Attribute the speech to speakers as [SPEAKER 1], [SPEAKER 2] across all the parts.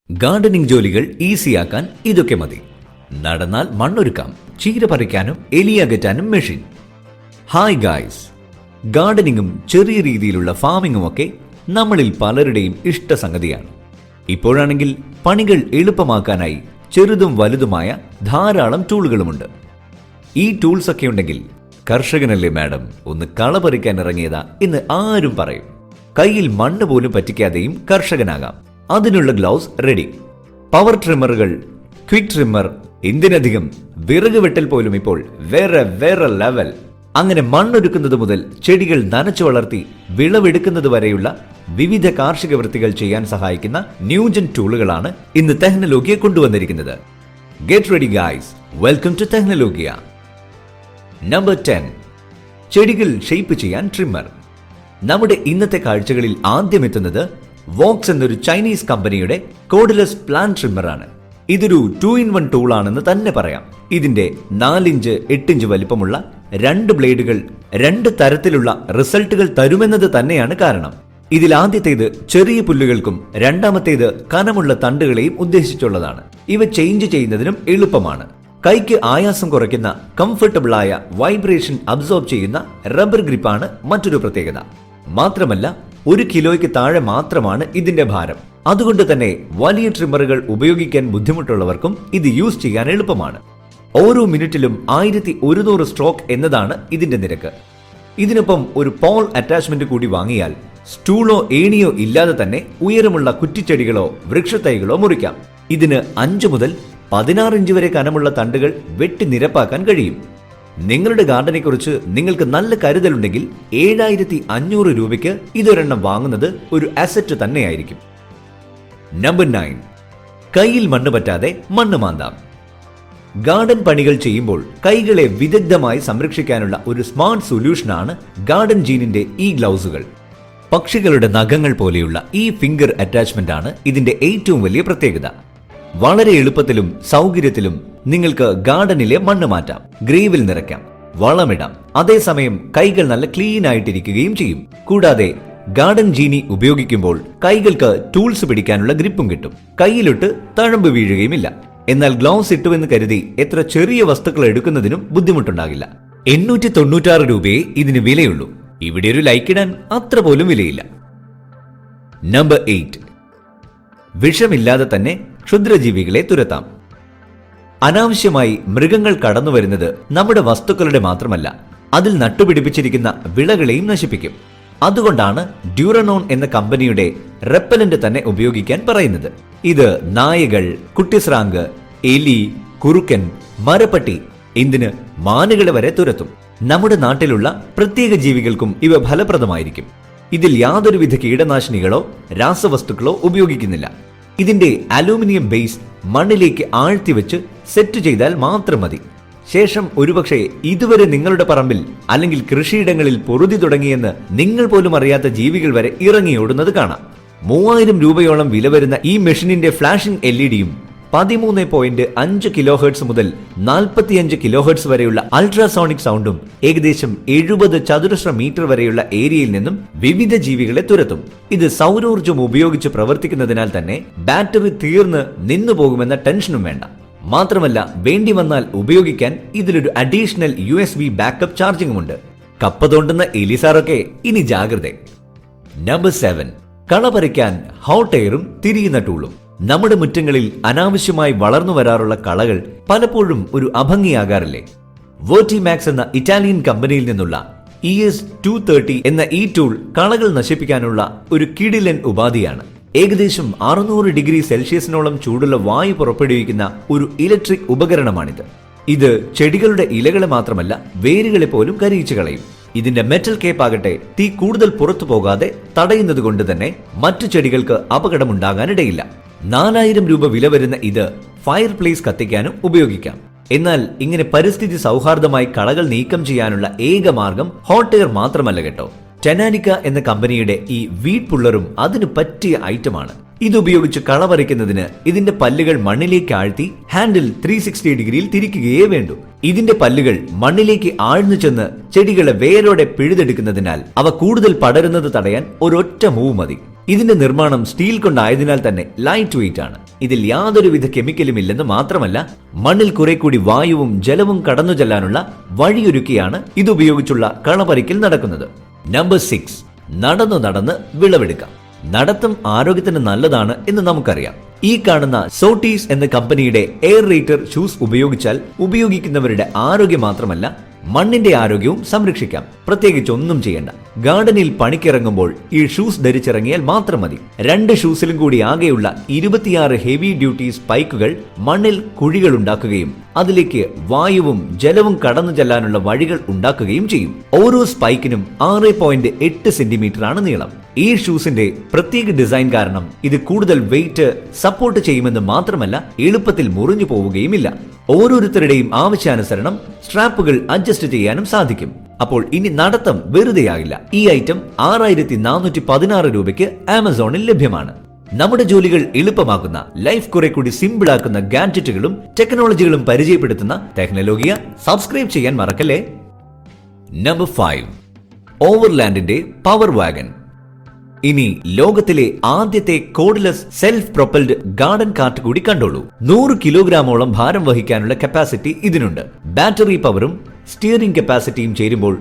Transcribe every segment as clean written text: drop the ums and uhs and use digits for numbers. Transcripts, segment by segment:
[SPEAKER 1] Gardening ജോലികൾ ഈസിയാക്കാൻ ഇതൊക്കെ മതി. നടന്നാൽ മണ്ണൊരുക്കാം, ചീര പറിക്കാനും എലിയകറ്റാനും മെഷീൻ. ഹായ് ഗായ്സ്, ഗാർഡനിങ്ങും ചെറിയ രീതിയിലുള്ള ഫാമിങ്ങും ഒക്കെ നമ്മളിൽ പലരുടെയും ഇഷ്ടസംഗതിയാണ്. ഇപ്പോഴാണെങ്കിൽ പണികൾ എളുപ്പമാക്കാനായി ചെറുതും വലുതുമായ ധാരാളം ടൂളുകളുമുണ്ട്. ഈ ടൂൾസ് ഒക്കെ ഉണ്ടെങ്കിൽ കർഷകനല്ലേ മാഡം ഒന്ന് കള പറിക്കാൻ ഇറങ്ങിയതാ എന്ന് ആരും പറയും. കയ്യിൽ മണ്ണ് പോലും പറ്റിക്കാതെയും കർഷകനാകാം. അതിനുള്ള ഗ്ലൗസ് റെഡി. പവർ ട്രിമ്മറുകൾ, ക്വിക്ക് ട്രിമ്മർ, എന്തിനധികം വിറക് വെട്ടൽ പോലും ഇപ്പോൾ വേറെ വേറെ ലെവൽ. അങ്ങനെ മണ്ണൊരുക്കുന്നത് മുതൽ ചെടികൾ നനച്ചു വളർത്തി വിളവെടുക്കുന്നത് വരെയുള്ള വിവിധ കാർഷിക വൃത്തികൾ ചെയ്യാൻ സഹായിക്കുന്ന ന്യൂജൻ ടൂളുകളാണ് ഇന്ന് ടെക്നോലോജിയ കൊണ്ടുവന്നിരിക്കുന്നത്. Get ready guys, welcome to Technologia. Number 10, ചെടികൾ ഷേപ്പ് ചെയ്യാൻ ട്രിമ്മർ. നമ്മുടെ ഇന്നത്തെ കാഴ്ചകളിൽ ആദ്യം എത്തുന്നത് വോക്സ് എന്നൊരു ചൈനീസ് കമ്പനിയുടെ കോഡ്ലെസ് പ്ലാന്റ് ട്രിമ്മറാണ്. ഇതൊരു 2-in-1 ടൂൾ ആണെന്ന് തന്നെ പറയാം. ഇതിന്റെ 4 ഇഞ്ച് 8 ഇഞ്ച് വലിപ്പമുള്ള 2 ബ്ലേഡുകൾ 2 തരത്തിലുള്ള റിസൾട്ടുകൾ തരുമെന്നത് തന്നെയാണ് കാരണം. ഇതിൽ ആദ്യത്തേത് ചെറിയ പുല്ലുകൾക്കും രണ്ടാമത്തേത് കനമുള്ള തണ്ടുകളെയും ഉദ്ദേശിച്ചുള്ളതാണ്. ഇവ ചേഞ്ച് ചെയ്യുന്നതിനും എളുപ്പമാണ്. കൈക്ക് ആയാസം കുറയ്ക്കുന്ന കംഫർട്ടബിളായ വൈബ്രേഷൻ അബ്സോർബ് ചെയ്യുന്ന റബ്ബർ ഗ്രിപ്പാണ് മറ്റൊരു പ്രത്യേകത. മാത്രമല്ല 1 കിലോയ്ക്ക് താഴെ മാത്രമാണ് ഇതിന്റെ ഭാരം. അതുകൊണ്ട് തന്നെ വലിയ ട്രിമ്മറുകൾ ഉപയോഗിക്കാൻ ബുദ്ധിമുട്ടുള്ളവർക്കും ഇത് യൂസ് ചെയ്യാൻ എളുപ്പമാണ്. ഓരോ മിനിറ്റിലും 1100 സ്ട്രോക്ക് എന്നതാണ് ഇതിന്റെ നിരക്ക്. ഇതിനൊപ്പം ഒരു പോൾ അറ്റാച്ച്മെന്റ് കൂടി വാങ്ങിയാൽ സ്റ്റൂളോ ഏണിയോ ഇല്ലാതെ തന്നെ ഉയരമുള്ള കുറ്റിച്ചെടികളോ വൃക്ഷത്തൈകളോ മുറിക്കാം. ഇതിന് 5 മുതൽ 16 ഇഞ്ച് വരെ കനമുള്ള തണ്ടുകൾ വെട്ടി നിരപ്പാക്കാൻ കഴിയും. നിങ്ങളുടെ ഗാർഡനെ കുറിച്ച് നിങ്ങൾക്ക് നല്ല കരുതലുണ്ടെങ്കിൽ 7500 രൂപയ്ക്ക് ഇതൊരെണ്ണം വാങ്ങുന്നത് ഒരു അസറ്റ് തന്നെയായിരിക്കും. നമ്പർ 9, കയ്യിൽ മണ്ണ് പറ്റാതെ മണ്ണ് മാന്താം. ഗാർഡൻ പണികൾ ചെയ്യുമ്പോൾ കൈകളെ വിദഗ്ധമായി സംരക്ഷിക്കാനുള്ള ഒരു സ്മാർട്ട് സൊല്യൂഷനാണ് ഗാർഡൻ ജീനിന്റെ ഈ ഗ്ലൗസുകൾ. പക്ഷികളുടെ നഖങ്ങൾ പോലെയുള്ള ഈ ഫിംഗർ അറ്റാച്ച്മെന്റ് ആണ് ഇതിന്റെ ഏറ്റവും വലിയ പ്രത്യേകത. വളരെ എളുപ്പത്തിലും സൗകര്യത്തിലും നിങ്ങൾക്ക് ഗാർഡനിലെ മണ്ണ് മാറ്റാം, ഗ്രേവിൽ നിറയ്ക്കാം, വളമിടാം. അതേസമയം കൈകൾ നല്ല ക്ലീൻ ആയിട്ടിരിക്കുകയും ചെയ്യും. കൂടാതെ ഗാർഡൻ ജീനി ഉപയോഗിക്കുമ്പോൾ കൈകൾക്ക് ടൂൾസ് പിടിക്കാനുള്ള ഗ്രിപ്പും കിട്ടും. കയ്യിലിട്ട് തഴമ്പ് വീഴുകയുമില്ല. എന്നാൽ ഗ്ലൗസ് ഇട്ടുവെന്ന് കരുതി എത്ര ചെറിയ വസ്തുക്കൾ എടുക്കുന്നതിനും ബുദ്ധിമുട്ടുണ്ടാകില്ല. 896 രൂപയെ ഇതിന് വിലയുള്ളൂ. ഇവിടെ ഒരു ലൈക്ക് ഇടാൻ അത്ര പോലും വിലയില്ല. നമ്പർ 8, വിഷമില്ലാതെ തന്നെ ക്ഷുദ്രജീവികളെ തുരത്താം. അനാവശ്യമായി മൃഗങ്ങൾ കടന്നു വരുന്നത് നമ്മുടെ വസ്തുക്കളുടെ മാത്രമല്ല, അതിൽ നട്ടുപിടിപ്പിച്ചിരിക്കുന്ന വിളകളെയും നശിപ്പിക്കും. അതുകൊണ്ടാണ് ഡ്യൂറനോൺ എന്ന കമ്പനിയുടെ റെപ്പലന്റ് തന്നെ ഉപയോഗിക്കാൻ പറയുന്നത്. ഇത് നായകൾ, കുട്ടിസ്രാങ്ക്, എലി, കുറുക്കൻ, മരപ്പട്ടി, എന്തിന് മാനുകളെ വരെ തുരത്തും. നമ്മുടെ നാട്ടിലുള്ള പ്രത്യേക ജീവികൾക്കും ഇവ ഫലപ്രദമായിരിക്കും. ഇതിൽ യാതൊരുവിധ കീടനാശിനികളോ രാസവസ്തുക്കളോ ഉപയോഗിക്കുന്നില്ല. ഇതിന്റെ അലൂമിനിയം ബേസ് മണ്ണിലേക്ക് ആഴ്ത്തിവെച്ച് സെറ്റ് ചെയ്താൽ മാത്രം മതി. ശേഷം ഒരുപക്ഷെ ഇതുവരെ നിങ്ങളുടെ പറമ്പിൽ അല്ലെങ്കിൽ കൃഷിയിടങ്ങളിൽ പൊറുതി തുടങ്ങിയെന്ന് നിങ്ങൾ പോലും അറിയാത്ത ജീവികൾ വരെ ഇറങ്ങിയോടുന്നത് കാണാം. 3000 രൂപയോളം വില വരുന്ന ഈ മെഷീനിന്റെ ഫ്ലാഷിംഗ് LED-യും 13.5 കിലോഹെർട്സ് മുതൽ 45 കിലോഹെർട്സ് വരെയുള്ള അൾട്രാസോണിക് സൗണ്ടും ഏകദേശം 70 ചതുരശ്ര മീറ്റർ വരെയുള്ള ഏരിയയിൽ നിന്നും വിവിധ ജീവികളെ തുരത്തും. ഇത് സൗരോർജ്ജം ഉപയോഗിച്ച് പ്രവർത്തിക്കുന്നതിനാൽ തന്നെ ബാറ്ററി തീർന്ന് നിന്നു പോകുമെന്ന ടെൻഷനും വേണ്ട. മാത്രമല്ല വേണ്ടി വന്നാൽ ഉപയോഗിക്കാൻ ഇതിലൊരു അഡീഷണൽ USB ബാക്കപ്പ് ചാർജിംഗും ഉണ്ട്. കപ്പ തോണ്ടുന്ന എലിസാറൊക്കെ ഇനി ജാഗ്രത. നമ്പർ 7, കള പറിക്കാൻ ഹോട്ട് എയറും തിരിയുന്ന ടൂളും. നമ്മുടെ മുറ്റങ്ങളിൽ അനാവശ്യമായി വളർന്നു വരാറുള്ള കളകൾ പലപ്പോഴും ഒരു അഭംഗിയാകാറില്ലേ? വോട്ടിമാക്സ് എന്ന ഇറ്റാലിയൻ കമ്പനിയിൽ നിന്നുള്ള ES230 എന്ന ഈ ടൂൾ കളകൾ നശിപ്പിക്കാനുള്ള ഒരു കിടിലൻ ഉപാധിയാണ്. ഏകദേശം 600 ഡിഗ്രി സെൽഷ്യസിനോളം ചൂടുള്ള വായു പുറപ്പെടുവിക്കുന്ന ഒരു ഇലക്ട്രിക് ഉപകരണമാണിത്. ഇത് ചെടികളുടെ ഇലകളെ മാത്രമല്ല വേരുകളെ പോലും കരിയിച്ചു കളയും. ഇതിന്റെ മെറ്റൽ കേപ്പ് ആകട്ടെ തീ കൂടുതൽ പുറത്തു പോകാതെ തടയുന്നത് കൊണ്ട് തന്നെ മറ്റു ചെടികൾക്ക് അപകടമുണ്ടാകാനിടയില്ല. 4000 രൂപ വില വരുന്ന ഇത് ഫയർ പ്ലേസ് കത്തിക്കാനും ഉപയോഗിക്കാം. എന്നാൽ ഇങ്ങനെ പരിസ്ഥിതി സൗഹാർദ്ദമായി കളകൾ നീക്കം ചെയ്യാനുള്ള ഏക മാർഗം ഹോട്ട് എയർ മാത്രമല്ല കേട്ടോ. ടെനാനിക്ക എന്ന കമ്പനിയുടെ ഈ വീഡ് പുള്ളറും അതിന് പറ്റിയ ഐറ്റമാണ്. ഇതുപയോഗിച്ച് കള പറിക്കുന്നതിന് ഇതിന്റെ പല്ലുകൾ മണ്ണിലേക്ക് ആഴ്ത്തി ഹാൻഡിൽ 360 ഡിഗ്രിയിൽ തിരിക്കുകയേ വേണ്ടൂ. ഇതിന്റെ പല്ലുകൾ മണ്ണിലേക്ക് ആഴ്ന്നു ചെന്ന് ചെടികളെ വേരോടെ പിഴുതെടുക്കുന്നതിനാൽ അവ കൂടുതൽ പടരുന്നത് തടയാൻ ഒരൊറ്റ മൂവ് മതി. ഇതിന്റെ നിർമ്മാണം സ്റ്റീൽ കൊണ്ടായതിനാൽ തന്നെ ലൈറ്റ് വെയിറ്റ് ആണ്. ഇതിൽ യാതൊരുവിധ കെമിക്കലും ഇല്ലെന്ന് മാത്രമല്ല, മണ്ണിൽ കുറെ കൂടി വായുവും ജലവും കടന്നു ചെല്ലാനുള്ള വഴിയൊരുക്കിയാണ് ഇതുപയോഗിച്ചുള്ള കളപറിക്കൽ നടക്കുന്നത്. നമ്പർ 6, നടന്ന് വിളവെടുക്കാം. നടത്തം ആരോഗ്യത്തിന് നല്ലതാണ് എന്ന് നമുക്കറിയാം. ഈ കാണുന്ന സോട്ടീസ് എന്ന കമ്പനിയുടെ എയർ റേറ്റർ ഷൂസ് ഉപയോഗിച്ചാൽ ഉപയോഗിക്കുന്നവരുടെ ആരോഗ്യം മാത്രമല്ല, മണ്ണിന്റെ ആരോഗ്യവും സംരക്ഷിക്കാം. പ്രത്യേകിച്ച് ഒന്നും ചെയ്യേണ്ട. ഗാർഡനിൽ പണിക്കിറങ്ങുമ്പോൾ ഈ ഷൂസ് ധരിച്ചിറങ്ങിയാൽ മാത്രം മതി. 2 ഷൂസിലും കൂടി ആകെയുള്ള 26 ഹെവി ഡ്യൂട്ടി സ്പൈക്കുകൾ മണ്ണിൽ കുഴികൾ ഉണ്ടാക്കുകയും അതിലേക്ക് വായുവും ജലവും കടന്നു ചെല്ലാനുള്ള വഴികൾ ഉണ്ടാക്കുകയും ചെയ്യും. ഓരോ സ്പൈക്കിനും 6.8 സെന്റിമീറ്റർ ആണ് നീളം. ഈ ഷൂസിന്റെ പ്രത്യേക ഡിസൈൻ കാരണം ഇത് കൂടുതൽ വെയിറ്റ് സപ്പോർട്ട് ചെയ്യുമെന്ന് മാത്രമല്ല, എളുപ്പത്തിൽ മുറിഞ്ഞു പോവുകയുമില്ല. ഓരോരുത്തരുടെയും ആവശ്യാനുസരണം സ്ട്രാപ്പുകൾ അഡ്ജസ്റ്റ് ചെയ്യാനും സാധിക്കും. അപ്പോൾ ഇനി നടത്തം വെറുതെയാകില്ല. ഈ ഐറ്റം 6416 രൂപയ്ക്ക് ആമസോണിൽ ലഭ്യമാണ്. നമ്മുടെ ജോലികൾ എളുപ്പമാക്കുന്ന, ലൈഫ് കുറെ കൂടി സിമ്പിൾ ആക്കുന്ന ഗാഡ്ജറ്റുകളും ടെക്നോളജികളും പരിചയപ്പെടുത്തുന്ന ടെക്നോലോജിയ സബ്സ്ക്രൈബ് ചെയ്യാൻ മറക്കല്ലേ. നമ്പർ 5, ഓവർലാൻഡിന്റെ പവർ വാഗൻ. ഇനി ലോകത്തിലെ ആദ്യത്തെ cordless self propelled garden cart കൂടി കണ്ടോളൂ. 100 കിലോഗ്രാമോളം ഭാരം വഹിക്കാനുള്ള കപ്പാസിറ്റി ഇതിനുണ്ട്. ബാറ്ററി പവറും സ്റ്റിയറിംഗ് കപ്പാസിറ്റിയും ചേരുമ്പോൾ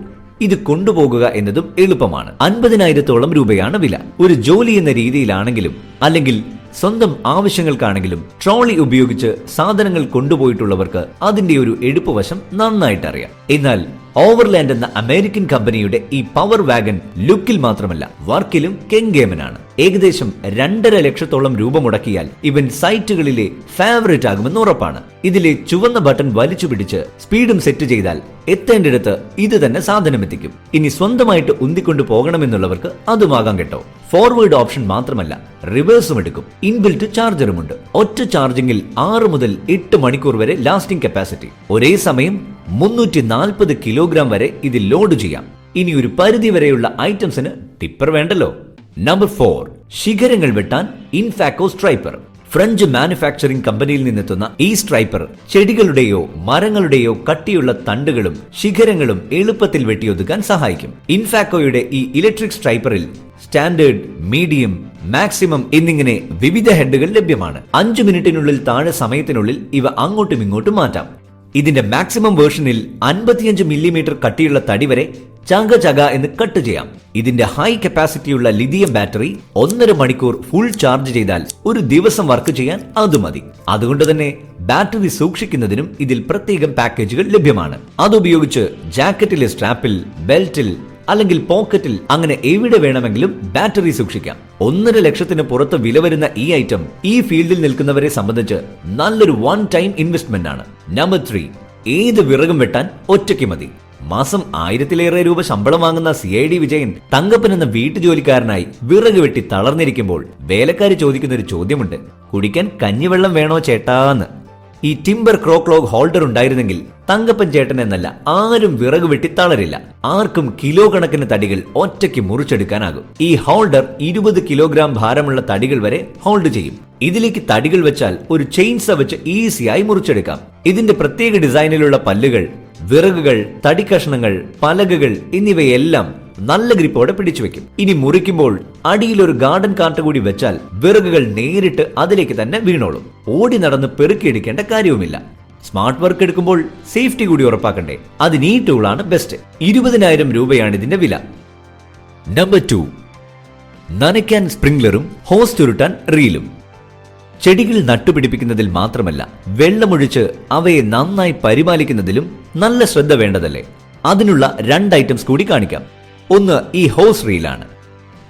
[SPEAKER 1] ഇത് കൊണ്ടുപോകുക എന്നതും എളുപ്പമാണ്. 50,000-ഓളം രൂപയാണ് വില. ഒരു ജോലി എന്ന രീതിയിലാണെങ്കിലും അല്ലെങ്കിൽ സ്വന്തം ആവശ്യങ്ങൾക്കാണെങ്കിലും ട്രോളി ഉപയോഗിച്ച് സാധനങ്ങൾ കൊണ്ടുപോയിട്ടുള്ളവർക്ക് അതിന്റെ ഒരു എടുപ്പുവശം നന്നായിട്ട് അറിയാം. എന്നാൽ ഓവർലാൻഡ് എന്ന അമേരിക്കൻ കമ്പനിയുടെ ഈ പവർ വാഗൻ ലുക്കിൽ മാത്രമല്ല, വർക്കിലും കെങ്കേമനാണ്. ഏകദേശം 2.5 ലക്ഷത്തോളം രൂപ മുടക്കിയാൽ ഇവൻ സൈറ്റുകളിലെ ഫേവറേറ്റ് ആകുമെന്ന് ഉറപ്പാണ്. ഇതിലെ ചുവന്ന ബട്ടൺ വലിച്ചു പിടിച്ച് സ്പീഡും സെറ്റ് ചെയ്താൽ എത്തേണ്ടിടത്ത് ഇത് തന്നെ സാധനം എത്തിക്കും. ഇനി സ്വന്തമായിട്ട് ഉന്തിക്കൊണ്ടു പോകണമെന്നുള്ളവർക്ക് അതുമാകാം കേട്ടോ. ഫോർവേഡ് ഓപ്ഷൻ മാത്രമല്ല, റിവേഴ്സും എടുക്കും. ഇൻബിൽറ്റ് ചാർജറുമുണ്ട്. ഒറ്റ ചാർജിംഗിൽ 6 മുതൽ 8 മണിക്കൂർ വരെ ലാസ്റ്റിംഗ് കപ്പാസിറ്റി. ഒരേ സമയം 340 കിലോഗ്രാം വരെ ഇതിൽ ലോഡ് ചെയ്യാം. ഇനി ഒരു പരിധി വരെയുള്ള ഐറ്റംസിന് ടിപ്പർ വേണ്ടല്ലോ. നമ്പർ 4, ശിഖരങ്ങൾ വെട്ടാൻ ഇൻഫാക്കോ സ്ട്രൈപ്പർ. ഫ്രഞ്ച് മാനുഫാക്ചറിംഗ് കമ്പനിയിൽ നിന്നെത്തുന്ന ഈ സ്ട്രൈപ്പർ ചെടികളുടെയോ മരങ്ങളുടെയോ കട്ടിയുള്ള തണ്ടുകളും ശിഖരങ്ങളും എളുപ്പത്തിൽ വെട്ടിയൊതുക്കാൻ സഹായിക്കും. ഇൻഫാക്കോയുടെ ഈ ഇലക്ട്രിക് സ്ട്രൈപ്പറിൽ സ്റ്റാൻഡേർഡ്, മീഡിയം, മാക്സിമം എന്നിങ്ങനെ വിവിധ ഹെഡുകൾ ലഭ്യമാണ്. 5 മിനിറ്റിനുള്ളിൽ താഴെ സമയത്തിനുള്ളിൽ ഇവ അങ്ങോട്ടും ഇങ്ങോട്ടും മാറ്റാം. ഇതിന്റെ മാക്സിമം വേർഷനിൽ 55 മില്ലിമീറ്റർ കട്ടിയുള്ള തടി വരെ ചക എന്ന് കട്ട് ചെയ്യാം. ഇതിന്റെ ഹൈ കപ്പാസിറ്റിയുള്ള ലിഥിയം ബാറ്ററി 1.5 മണിക്കൂർ ഫുൾ ചാർജ് ചെയ്താൽ ഒരു ദിവസം വർക്ക് ചെയ്യാൻ അത് മതി. അതുകൊണ്ട് തന്നെ ബാറ്ററി സൂക്ഷിക്കുന്നതിനും ഇതിൽ പ്രത്യേകം പാക്കേജുകൾ ലഭ്യമാണ്. അതുപയോഗിച്ച് ജാക്കറ്റിലെ സ്ട്രാപ്പിൽ, ബെൽറ്റിൽ അല്ലെങ്കിൽ പോക്കറ്റിൽ അങ്ങനെ എവിടെ വേണമെങ്കിലും ബാറ്ററി സൂക്ഷിക്കാം. 1.5 ലക്ഷത്തിന് പുറത്ത് വില വരുന്ന ഈ ഐറ്റം ഈ ഫീൽഡിൽ നിൽക്കുന്നവരെ സംബന്ധിച്ച് നല്ലൊരു വൺ ടൈം ഇൻവെസ്റ്റ്മെന്റ് ആണ്. നമ്പർ 3, ഏത് വിറകും വെട്ടാൻ ഒറ്റയ്ക്ക് മതി. മാസം 1000-ലേറെ രൂപ ശമ്പളം വാങ്ങുന്ന CID വിജയൻ തങ്കപ്പൻ എന്ന വീട്ടുജോലിക്കാരനായി വിറക് വെട്ടി തളർന്നിരിക്കുമ്പോൾ വേലക്കാരി ചോദിക്കുന്ന ഒരു ചോദ്യമുണ്ട്: കുടിക്കാൻ കഞ്ഞിവെള്ളം വേണോ ചേട്ടാന്ന്. ഈ ടിംബർ ക്രോക്ലോഗ് ഹോൾഡർ ഉണ്ടായിരുന്നെങ്കിൽ തങ്കപ്പൻ ചേട്ടൻ എന്നല്ല ആരും വിറക് വെട്ടി തളരില്ല. ആർക്കും കിലോ കണക്കിന് തടികൾ ഒറ്റയ്ക്ക് മുറിച്ചെടുക്കാനാകും. ഈ ഹോൾഡർ 20 കിലോഗ്രാം ഭാരമുള്ള തടികൾ വരെ ഹോൾഡ് ചെയ്യും. ഇതിലേക്ക് തടികൾ വെച്ചാൽ ഒരു ചെയിൻസ വെച്ച് ഈസിയായി മുറിച്ചെടുക്കാം. ഇതിന്റെ പ്രത്യേക ഡിസൈനിലുള്ള പല്ലുകൾ, വിറകുകൾ, തടിക്കഷ്ണങ്ങൾ, പലകകൾ എന്നിവയെല്ലാം നല്ല ഗ്രിപ്പോടെ പിടിച്ചു വെക്കും. ഇനി മുറിക്കുമ്പോൾ അടിയിൽ ഒരു ഗാർഡൻ കാർട്ട് കൂടി വെച്ചാൽ വിറകുകൾ നേരിട്ട് അതിലേക്ക് തന്നെ വീണോളും. ഓടി നടന്ന് പെറുക്കിയെടുക്കേണ്ട കാര്യവുമില്ല. സ്മാർട്ട് വർക്ക് എടുക്കുമ്പോൾ സേഫ്റ്റി കൂടി ഉറപ്പാക്കണ്ടേ? അതിന് ഈ ടൂളാണ് ബെസ്റ്റ്. 20,000 രൂപയാണ് ഇതിന്റെ വില. നമ്പർ 2, നനയ്ക്കാൻ സ്പ്രിംഗ്ലറും ഹോസ് ചുരുട്ടാൻ റീലും. ചെടികൾ നട്ടുപിടിപ്പിക്കുന്നതിൽ മാത്രമല്ല, വെള്ളമൊഴിച്ച് അവയെ നന്നായി പരിപാലിക്കുന്നതിലും നല്ല ശ്രദ്ധ വേണ്ടതല്ലേ? അതിനുള്ള 2 ഐറ്റംസ് കൂടി കാണിക്കാം. ഒന്ന് ഈ ഹോസ് റീലാണ്.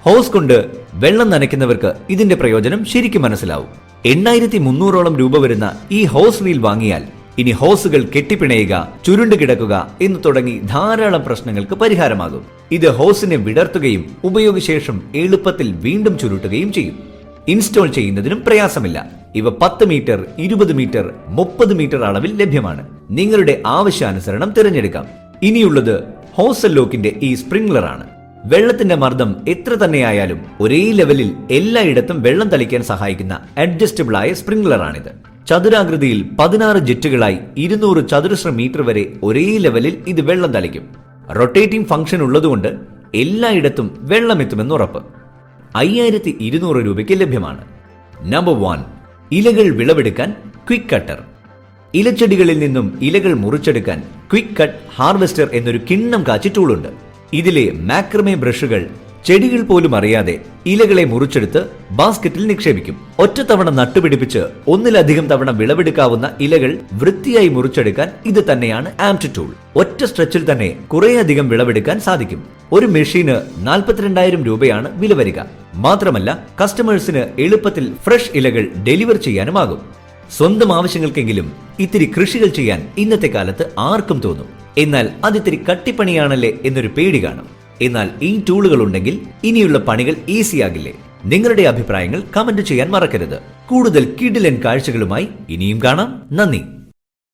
[SPEAKER 1] ഹോസ് കൊണ്ട് വെള്ളം നനയ്ക്കുന്നവർക്ക് ഇതിന്റെ പ്രയോജനം ശരിക്കും മനസ്സിലാവും. 8300-ഓളം രൂപ വരുന്ന ഈ ഹോസ് റീൽ വാങ്ങിയാൽ ഇനി ഹോസുകൾ കെട്ടിപ്പിണയുക, ചുരുണ്ടു കിടക്കുക എന്ന് തുടങ്ങി ധാരാളം പ്രശ്നങ്ങൾക്ക് പരിഹാരമാകും. ഇത് ഹോസിനെ വിടർത്തുകയും ഉപയോഗശേഷം എളുപ്പത്തിൽ വീണ്ടും ചുരുട്ടുകയും ചെയ്യും. ഇൻസ്റ്റോൾ ചെയ്യുന്നതിനും പ്രയാസമില്ല. ഇവ 10 മീറ്റർ, 20 മീറ്റർ, 30 മീറ്റർ അളവിൽ ലഭ്യമാണ്. നിങ്ങളുടെ ആവശ്യാനുസരണം തിരഞ്ഞെടുക്കാം. ഇനിയുള്ളത് ഹോസൽ ലോക്കിന്റെ ഈ സ്പ്രിംഗ്ലർ ആണ്. വെള്ളത്തിന്റെ മർദ്ദം എത്ര തന്നെയായാലും ഒരേ ലെവലിൽ എല്ലായിടത്തും വെള്ളം തളിക്കാൻ സഹായിക്കുന്ന അഡ്ജസ്റ്റബിൾ ആയ സ്പ്രിംഗ്ലർ ആണിത്. ചതുരാകൃതിയിൽ 16 ജെറ്റുകളായി 200 ചതുരശ്ര മീറ്റർ വരെ ഒരേ ലെവലിൽ ഇത് വെള്ളം തളിക്കും. റൊട്ടേറ്റിംഗ് ഫംഗ്ഷൻ ഉള്ളതുകൊണ്ട് എല്ലായിടത്തും വെള്ളം എത്തുമെന്ന് ഉറപ്പ്. 5200 രൂപയ്ക്ക് ലഭ്യമാണ്. നമ്പർ 1, ഇലകൾ വിളവെടുക്കാൻ ക്വിക്ക് കട്ടർ. ഇലച്ചെടികളിൽ നിന്നും ഇലകൾ മുറിച്ചെടുക്കാൻ ക്വിക്ക് കട്ട് ഹാർവെസ്റ്റർ എന്നൊരു കിണ്ണം കാച്ചി ടൂളുണ്ട്. ഇതിലെ മാക്രമേ ബ്രഷുകൾ ചെടികൾ പോലും അറിയാതെ ഇലകളെ മുറിച്ചെടുത്ത് ബാസ്ക്കറ്റിൽ നിക്ഷേപിക്കും. ഒറ്റത്തവണ നട്ടുപിടിപ്പിച്ച് ഒന്നിലധികം തവണ വിളവെടുക്കാവുന്ന ഇലകൾ വൃത്തിയായി മുറിച്ചെടുക്കാൻ ഇത് തന്നെയാണ് ആംപ്റ്റ് ടൂൾ. ഒറ്റ സ്ട്രെച്ചിൽ തന്നെ കുറേയധികം വിളവെടുക്കാൻ സാധിക്കും. ഒരു മെഷീന് 42,000 രൂപയാണ് വില വരിക. മാത്രമല്ല കസ്റ്റമേഴ്സിന് എളുപ്പത്തിൽ ഫ്രഷ് ഇലകൾ ഡെലിവർ ചെയ്യാനുമാകും. സ്വന്തം ആവശ്യങ്ങൾക്കെങ്കിലും ഇത്തിരി കൃഷികൾ ചെയ്യാൻ ഇന്നത്തെ കാലത്ത് ആർക്കും തോന്നും. എന്നാൽ അതിത്തിരി കട്ടിപ്പണിയാണല്ലേ എന്നൊരു പേടി കാണും. എന്നാൽ ഈ ടൂളുകൾ ഉണ്ടെങ്കിൽ ഇനിയുള്ള പണികൾ ഈസിയാകില്ലേ? നിങ്ങളുടെ അഭിപ്രായങ്ങൾ കമന്റ് ചെയ്യാൻ മറക്കരുത്. കൂടുതൽ കിടിലൻ കാഴ്ചകളുമായി ഇനിയും കാണാം. നന്ദി.